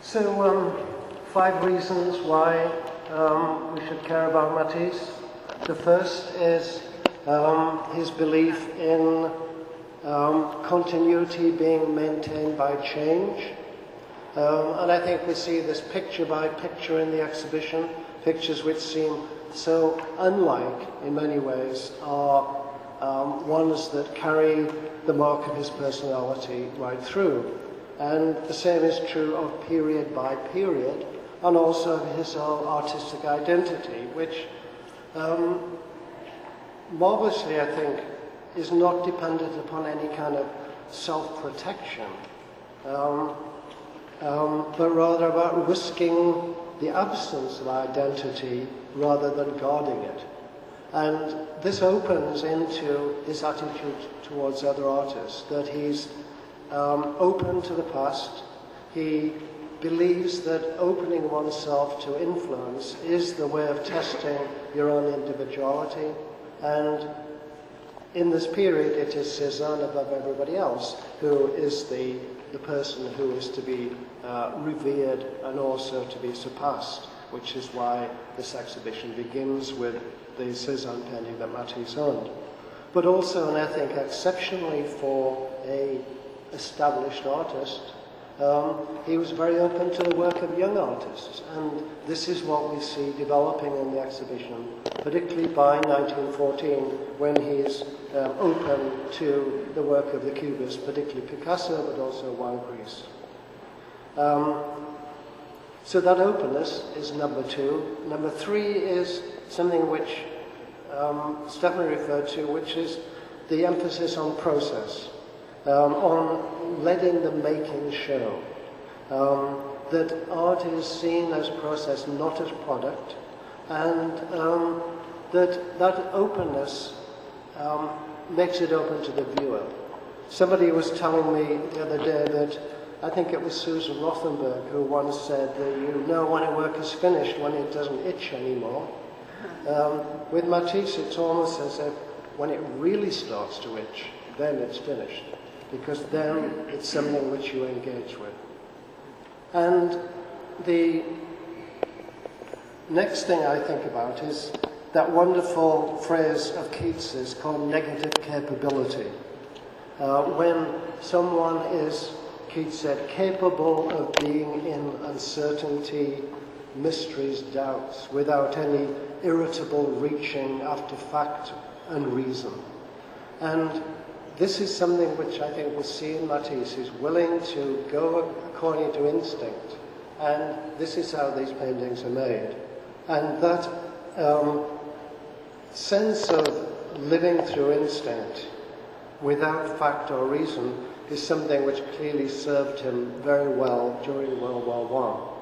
So, 5 reasons why we should care about Matisse. The first is his belief in continuity being maintained by change. And I think we see this picture by picture in the exhibition. Pictures which seem so unlike, in many ways, are ones that carry the mark of his personality right through. And the same is true of period by period, and also of his own artistic identity, which marvelously, I think, is not dependent upon any kind of self-protection, but rather about risking the absence of identity rather than guarding it. And this opens into his attitude towards other artists, that he's open to the past. He believes that opening oneself to influence is the way of testing your own individuality. And in this period, it is Cézanne above everybody else who is the person who is to be revered and also to be surpassed, which is why this exhibition begins with the Cézanne painting that Matisse owned. But also, and I think exceptionally for a established artist, he was very open to the work of young artists, and this is what we see developing in the exhibition, particularly by 1914, when he's open to the work of the Cubists, particularly Picasso, but also Juan Gris. So that openness is number 2. Number 3 is something which Stefan referred to, which is the emphasis on process. On letting the making show, that art is seen as process, not as product, and that openness makes it open to the viewer. Somebody was telling me the other day that, I think it was Susan Rothenberg, who once said that you know when a work is finished when it doesn't itch anymore. With Matisse, it's almost as if when it really starts to itch, then it's finished, because then it's something which you engage with. And the next thing I think about is that wonderful phrase of Keats's called negative capability. When someone is, Keats said, capable of being in uncertainty, mysteries, doubts, without any irritable reaching after fact and reason. And this is something which I think we see in Matisse. He's willing to go according to instinct, and this is how these paintings are made. And that sense of living through instinct without fact or reason is something which clearly served him very well during World War I.